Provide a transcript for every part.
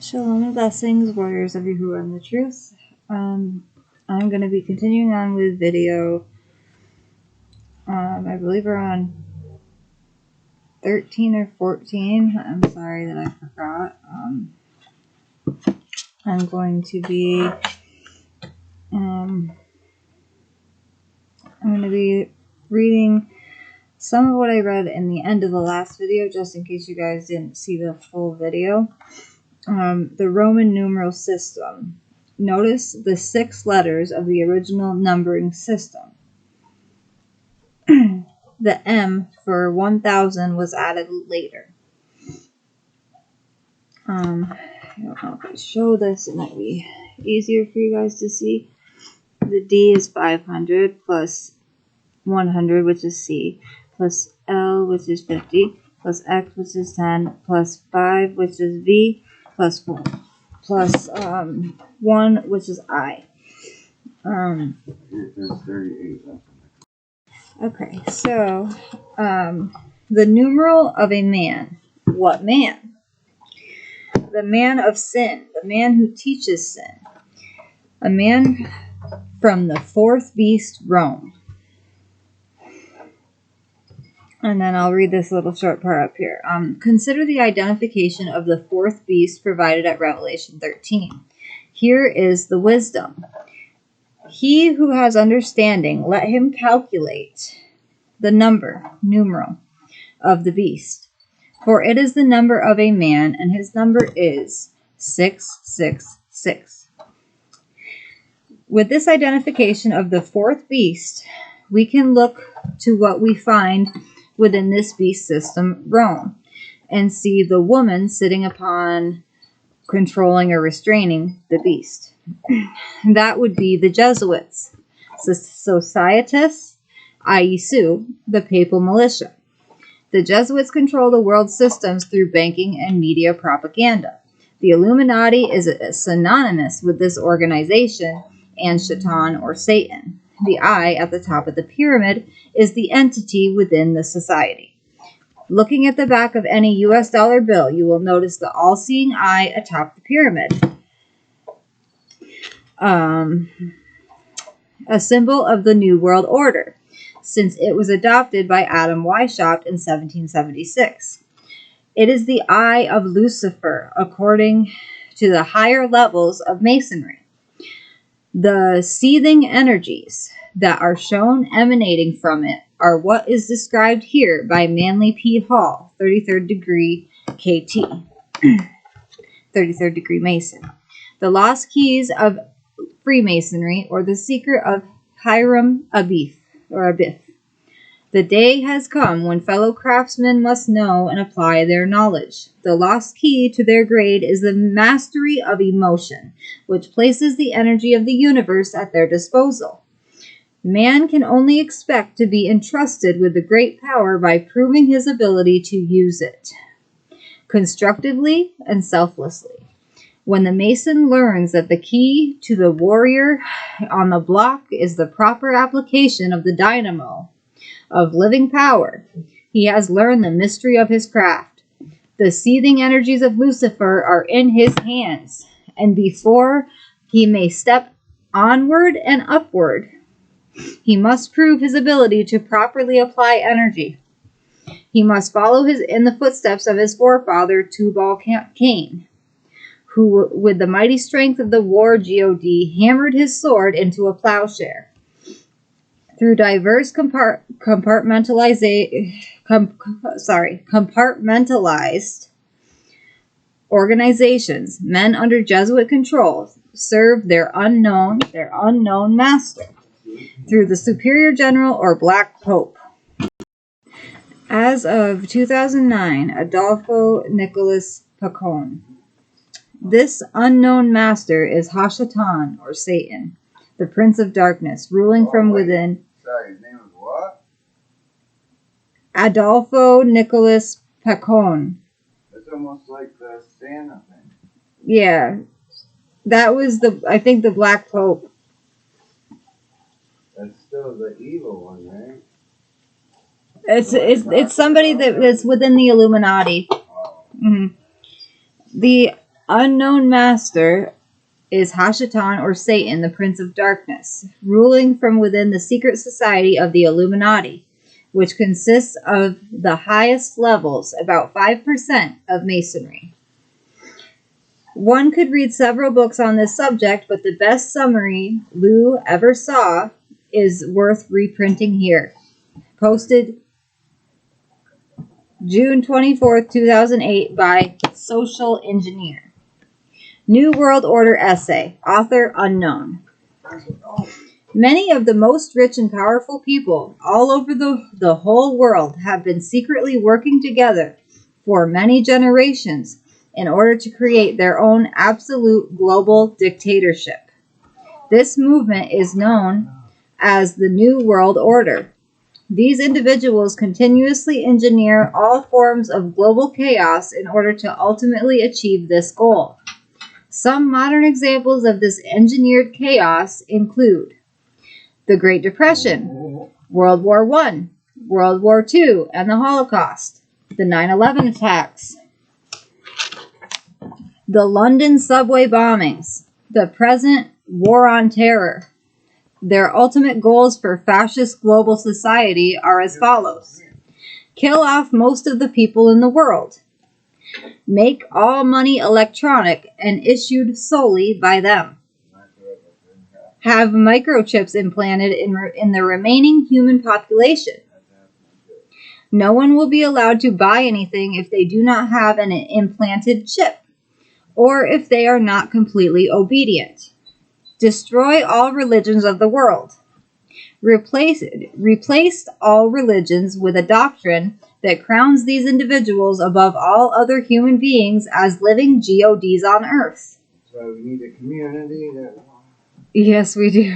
Shalom and blessings, warriors of Yahuwah and the truth. I'm going to be continuing on with video. I believe we're on 13 or 14. I'm sorry that I forgot. I'm going to be reading some of what I read in the end of the last video, just in case you guys didn't see the full video. The Roman numeral system. Notice the 6 letters of the original numbering system. The M for 1000 was added later. I don't know if I show this, it might be easier for you guys to see. The D is 500 plus 100, which is C, plus L, which is 50, plus X, which is 10, plus 5, which is V, plus 4, plus 1, which is I. Okay, so the numeral of a man. What man? The man of sin, the man who teaches sin. A man from the 4th beast, Rome. And then I'll read this little short part up here. Consider the identification of the 4th beast provided at Revelation 13. Here is the wisdom. He who has understanding, let him calculate the number, numeral, of the beast. For it is the number of a man, and his number is 666. With this identification of the 4th beast, we can look to what we find within this beast system, Rome, and see the woman sitting upon, controlling or restraining the beast. That would be the Jesuits, Societas Isu, the papal militia. The Jesuits control the world systems through banking and media propaganda. The Illuminati is synonymous with this organization and Shaitan or Satan. The eye at the top of the pyramid is the entity within the society. Looking at the back of any US dollar bill, you will notice the all-seeing eye atop the pyramid. A symbol of the New World Order, since it was adopted by Adam Weishaupt in 1776. It is the eye of Lucifer, according to the higher levels of Masonry. The seething energies that are shown emanating from it are what is described here by Manly P. Hall, 33rd degree KT, 33rd degree Mason. The lost keys of Freemasonry, or the secret of HIRAM, ABIFF, or ABIFF. The day has come when fellow craftsmen must know and apply their knowledge. The lost key to their grade is the mastery of emotion, which places the energy of the universe at their disposal. Man can only expect to be entrusted with the great power by proving his ability to use it, constructively and selflessly. When the Mason learns that the key to the warrior on the block is the proper application of the dynamo of living power, he has learned the mystery of his craft. The seething energies of Lucifer are in his hands, and before he may step onward and upward, he must prove his ability to properly apply energy. He must follow in the footsteps of his forefather Tubal-Cain, who, with the mighty strength of the war god, hammered his sword into a plowshare. Through diverse compartmentalized organizations, men under Jesuit control serve their unknown master through the Superior General or Black Pope. As of 2009, Adolfo Nicolas Pacon. This unknown master is Hashatan, or Satan, the Prince of Darkness, ruling from within. Sorry, his name was what? Adolfo Nicolas Pacon. It's almost like the Santa thing. Yeah. That was I think the Black Pope. That's still the evil one, right? It's somebody that's within the Illuminati. Oh. Mm-hmm. The unknown master is Hashatan or Satan, the Prince of Darkness, ruling from within the secret society of the Illuminati, which consists of the highest levels, about 5% of Masonry. One could read several books on this subject, but the best summary Lou ever saw is worth reprinting here. Posted June 24th, 2008 by Social Engineer. New World Order Essay. Author unknown. Many of the most rich and powerful people all over the whole world have been secretly working together for many generations in order to create their own absolute global dictatorship. This movement is known as the New World Order. These individuals continuously engineer all forms of global chaos in order to ultimately achieve this goal. Some modern examples of this engineered chaos include the Great Depression, World War I, World War II, and the Holocaust, the 9/11 attacks, the London subway bombings, the present War on Terror. Their ultimate goals for fascist global society are as follows. Kill off most of the people in the world. Make all money electronic and issued solely by them. Have microchips implanted in the remaining human population. No one will be allowed to buy anything if they do not have an implanted chip, or if they are not completely obedient. Destroy all religions of the world. Replace all religions with a doctrine that crowns these individuals above all other human beings as living GODs on earth. So we need a community that... Yes, we do.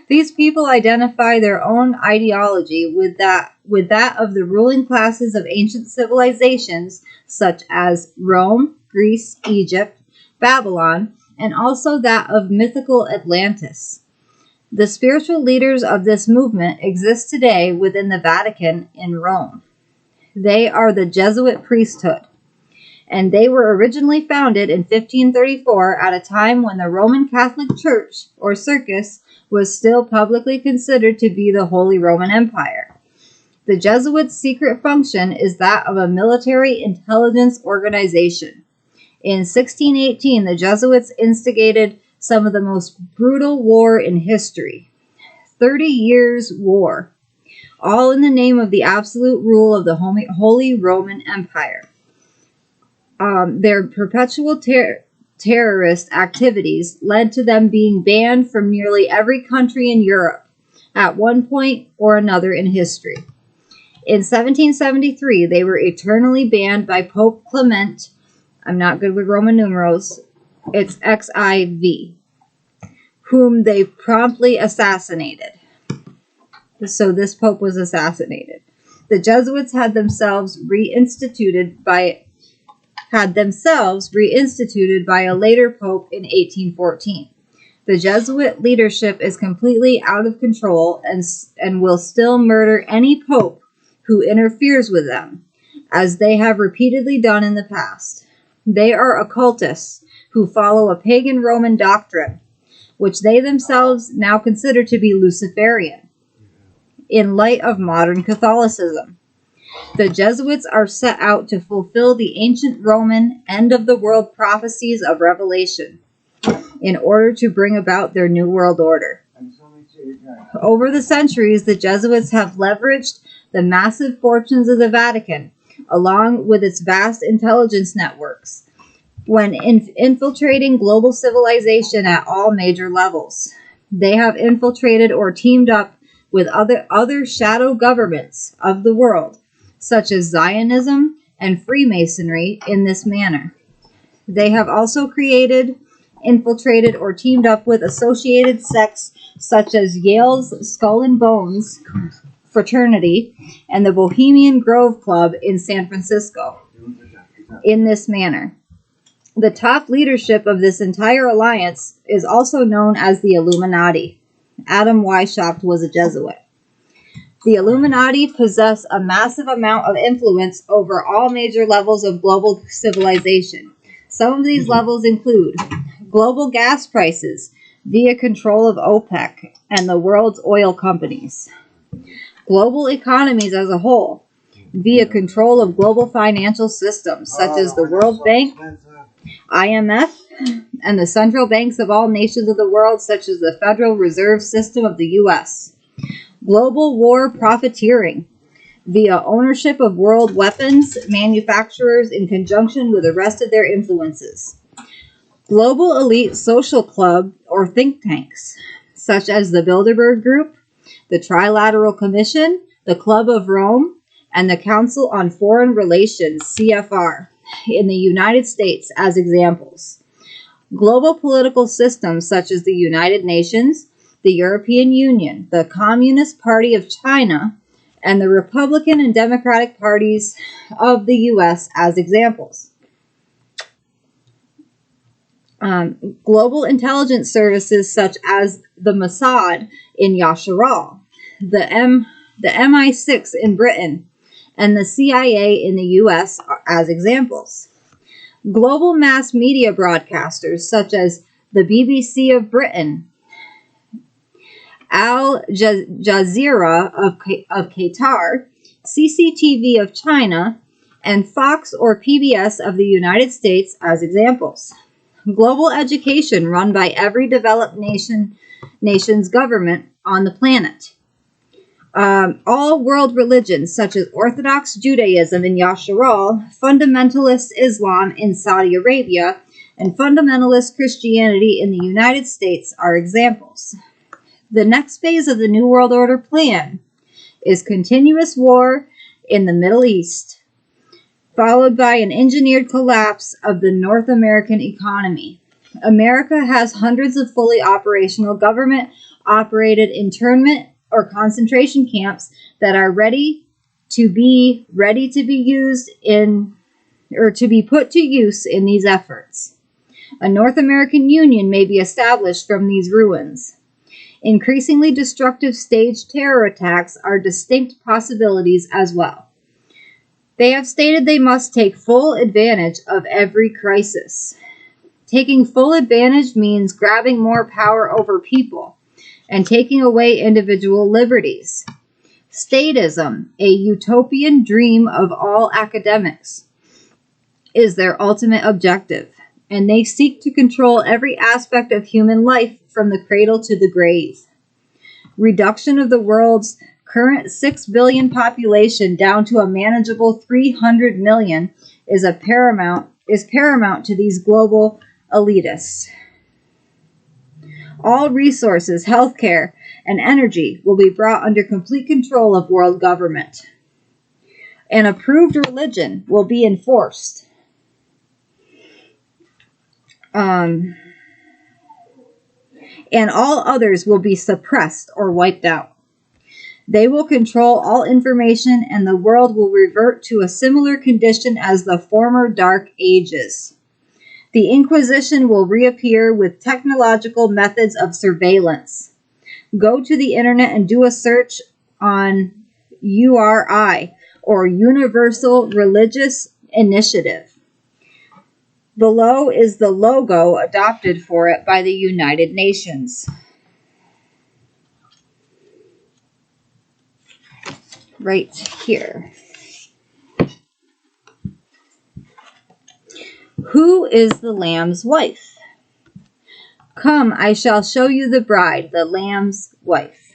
These people identify their own ideology with that of the ruling classes of ancient civilizations such as Rome, Greece, Egypt, Babylon, and also that of mythical Atlantis. The spiritual leaders of this movement exist today within the Vatican in Rome. They are the Jesuit priesthood, and they were originally founded in 1534 at a time when the Roman Catholic Church, or Circus, was still publicly considered to be the Holy Roman Empire. The Jesuits' secret function is that of a military intelligence organization. In 1618, the Jesuits instigated some of the most brutal war in history, 30 Years' War, all in the name of the absolute rule of the Holy Roman Empire. Their perpetual terrorist activities led to them being banned from nearly every country in Europe at one point or another in history. In 1773, they were eternally banned by Pope Clement. I'm not good with Roman numerals. It's XIV, whom they promptly assassinated. So this pope was assassinated. The Jesuits had themselves reinstituted by a later pope in 1814. The Jesuit leadership is completely out of control and will still murder any pope who interferes with them, as they have repeatedly done in the past. They are occultists who follow a pagan Roman doctrine, which they themselves now consider to be Luciferian, in light of modern Catholicism. The Jesuits are set out to fulfill the ancient Roman end-of-the-world prophecies of Revelation in order to bring about their New World Order. Over the centuries, the Jesuits have leveraged the massive fortunes of the Vatican, along with its vast intelligence networks, when infiltrating global civilization at all major levels. They have infiltrated or teamed up with other shadow governments of the world, such as Zionism and Freemasonry, in this manner. They have also infiltrated, or teamed up with associated sects such as Yale's Skull and Bones Fraternity and the Bohemian Grove Club in San Francisco, in this manner. The top leadership of this entire alliance is also known as the Illuminati. Adam Weishaupt was a Jesuit. The Illuminati possess a massive amount of influence over all major levels of global civilization, Some of these levels include global gas prices via control of OPEC and the world's oil companies, global economies as a whole via control of global financial systems such as the World Bank, IMF, and the central banks of all nations of the world, such as the Federal Reserve System of the U.S. Global war profiteering via ownership of world weapons manufacturers in conjunction with the rest of their influences. Global elite social club or think tanks, such as the Bilderberg Group, the Trilateral Commission, the Club of Rome, and the Council on Foreign Relations, CFR, in the United States as examples. Global political systems such as the United Nations, the European Union, the Communist Party of China, and the Republican and Democratic parties of the U.S. as examples. Global intelligence services such as the Mossad in Yahusha, the MI6 in Britain, and the CIA in the U.S. as examples. Global mass media broadcasters such as the BBC of Britain, Al Jazeera of Qatar, CCTV of China, and Fox or PBS of the United States as examples. Global education run by every developed nation's government on the planet. All world religions such as Orthodox Judaism in Yahusha, fundamentalist Islam in Saudi Arabia, and fundamentalist Christianity in the United States are examples. The next phase of the New World Order plan is continuous war in the Middle East, followed by an engineered collapse of the North American economy. America has hundreds of fully operational government-operated internment or concentration camps that are ready to be used in, or to be put to use in these efforts. A North American Union may be established from these ruins. Increasingly destructive staged terror attacks are distinct possibilities as well. They have stated they must take full advantage of every crisis. Taking full advantage means grabbing more power over people and taking away individual liberties. Statism, a utopian dream of all academics, is their ultimate objective, and they seek to control every aspect of human life from the cradle to the grave. Reduction of the world's current 6 billion population down to a manageable 300 million is paramount to these global elitists. All resources, healthcare, and energy will be brought under complete control of world government. An approved religion will be enforced. And all others will be suppressed or wiped out. They will control all information, and the world will revert to a similar condition as the former Dark Ages. The Inquisition will reappear with technological methods of surveillance. Go to the internet and do a search on URI, or Universal Religious Initiative. Below is the logo adopted for it by the United Nations. Right here. Who is the Lamb's wife? Come, I shall show you the bride, the Lamb's wife.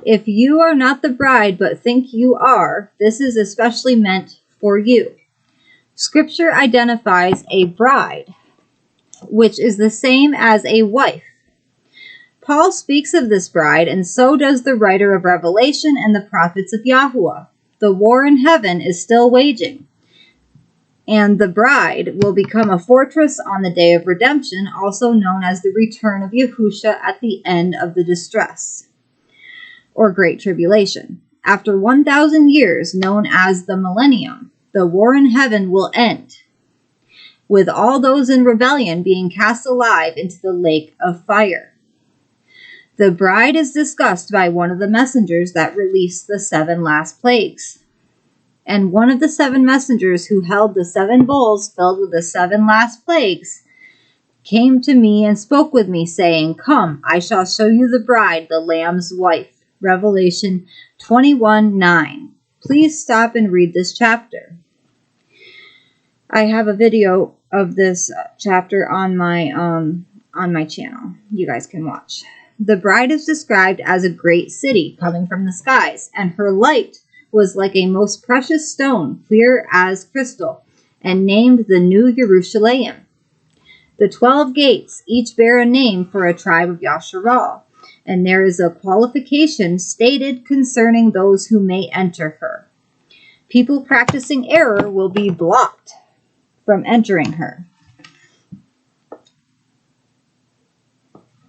If you are not the bride but think you are, this is especially meant for you. Scripture identifies a bride, which is the same as a wife. Paul speaks of this bride, and so does the writer of Revelation and the prophets of Yahuwah. The war in heaven is still waging, and the bride will become a fortress on the day of redemption, also known as the return of Yahusha at the end of the distress, or Great Tribulation. After 1,000 years, known as the millennium, the war in heaven will end, with all those in rebellion being cast alive into the lake of fire. The bride is discussed by one of the messengers that released the 7 last plagues. And one of the 7 messengers who held the 7 bowls filled with the 7 last plagues came to me and spoke with me, saying, Come, I shall show you the bride, the Lamb's wife. Revelation 21:9. Please stop and read this chapter. I have a video of this chapter on my channel. You guys can watch. The bride is described as a great city coming from the skies, and her light was like a most precious stone, clear as crystal, and named the New Jerusalem. The 12 gates each bear a name for a tribe of Yahusha, and there is a qualification stated concerning those who may enter her. People practicing error will be blocked from entering her.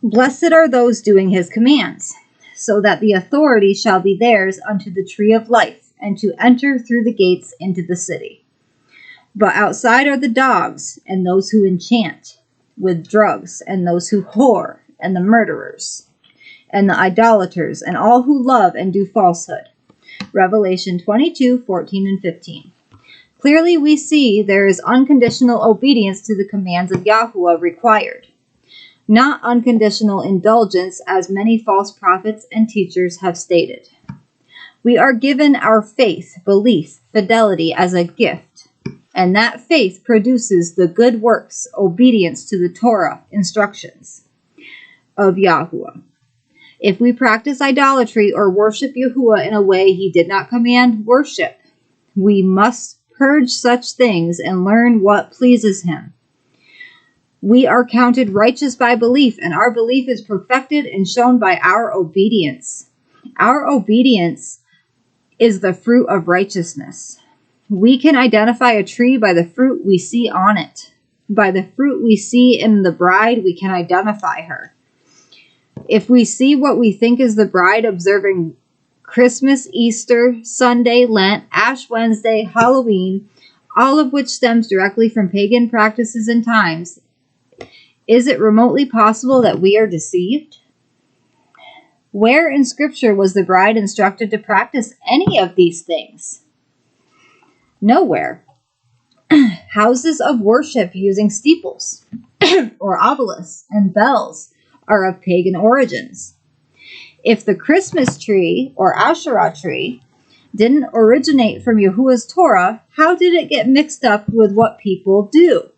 Blessed are those doing his commands, so that the authority shall be theirs unto the tree of life, and to enter through the gates into the city. But outside are the dogs, and those who enchant with drugs, and those who whore, and the murderers, and the idolaters, and all who love and do falsehood. Revelation 22:14 and 15. Clearly we see there is unconditional obedience to the commands of Yahuwah required, not unconditional indulgence as many false prophets and teachers have stated. We are given our faith, belief, fidelity as a gift, and that faith produces the good works, obedience to the Torah instructions of Yahuwah. If we practice idolatry or worship Yahuwah in a way he did not command worship, we must purge such things and learn what pleases him. We are counted righteous by belief, and our belief is perfected and shown by our obedience. Our obedience is the fruit of righteousness. We can identify a tree by the fruit we see on it. By the fruit we see in the bride, we can identify her. If we see what we think is the bride observing Christmas, Easter, Sunday, Lent, Ash Wednesday, Halloween, all of which stems directly from pagan practices and times, is it remotely possible that we are deceived? Where in Scripture was the bride instructed to practice any of these things? Nowhere. Houses of worship using steeples or obelisks and bells are of pagan origins. If the Christmas tree or Asherah tree didn't originate from Yahuwah's Torah, how did it get mixed up with what people do?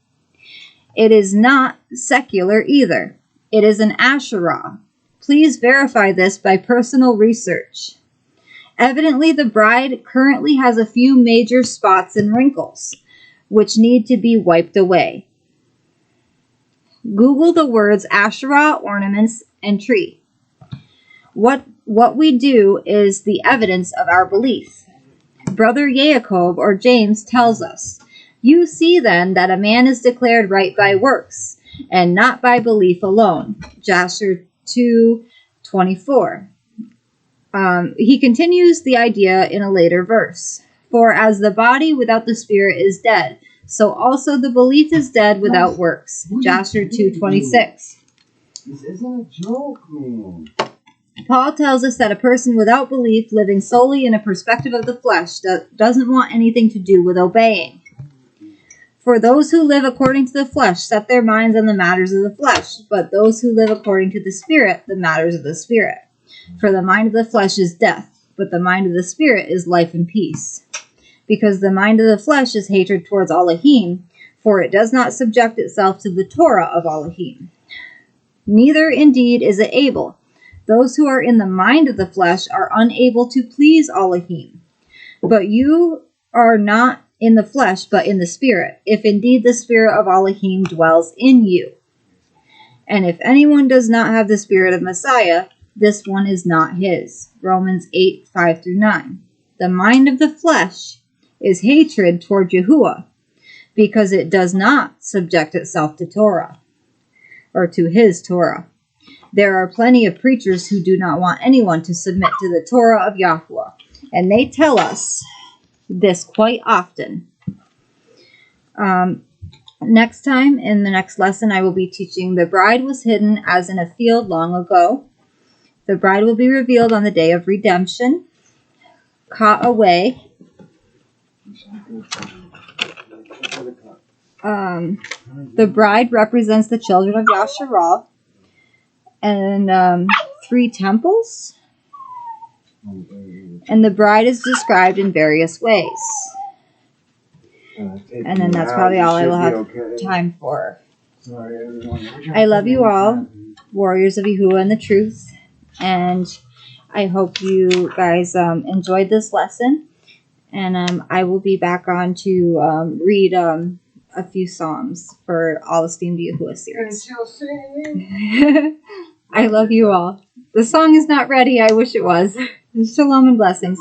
It is not secular either. It is an Asherah. Please verify this by personal research. Evidently, the bride currently has a few major spots and wrinkles, which need to be wiped away. Google the words Asherah, ornaments, and tree. What we do is the evidence of our belief. Brother Yaakov or James tells us, You see then that a man is declared right by works, and not by belief alone. Jasher 2:24. He continues the idea in a later verse. For as the body without the spirit is dead, so also the belief is dead without works. Jasher 2:26. This isn't a joke, man. Paul tells us that a person without belief, living solely in a perspective of the flesh, doesn't want anything to do with obeying. For those who live according to the flesh set their minds on the matters of the flesh, but those who live according to the Spirit, the matters of the Spirit. For the mind of the flesh is death, but the mind of the Spirit is life and peace. Because the mind of the flesh is hatred towards Elohim, for it does not subject itself to the Torah of Elohim. Neither indeed is it able. Those who are in the mind of the flesh are unable to please Elohim. But you are not in the flesh, but in the Spirit, if indeed the Spirit of Elohim dwells in you. And if anyone does not have the Spirit of Messiah, this one is not his. Romans 8:5-9. The mind of the flesh is hatred toward Yahuwah, because it does not subject itself to Torah, or to his Torah. There are plenty of preachers who do not want anyone to submit to the Torah of Yahuwah, and they tell us this quite often. Next time, in the next lesson, I will be teaching the bride was hidden as in a field long ago. The bride will be revealed on the day of redemption, caught away The bride represents the children of Yahusha, and 3 temples. And the bride is described in various ways. And then that's probably all I will have time for. I love you all, warriors of Yahuwah and the truth. And I hope you guys enjoyed this lesson. And I will be back on to read a few songs for all esteemed Yahuwah series. I love you all. The song is not ready. I wish it was. Shalom and blessings.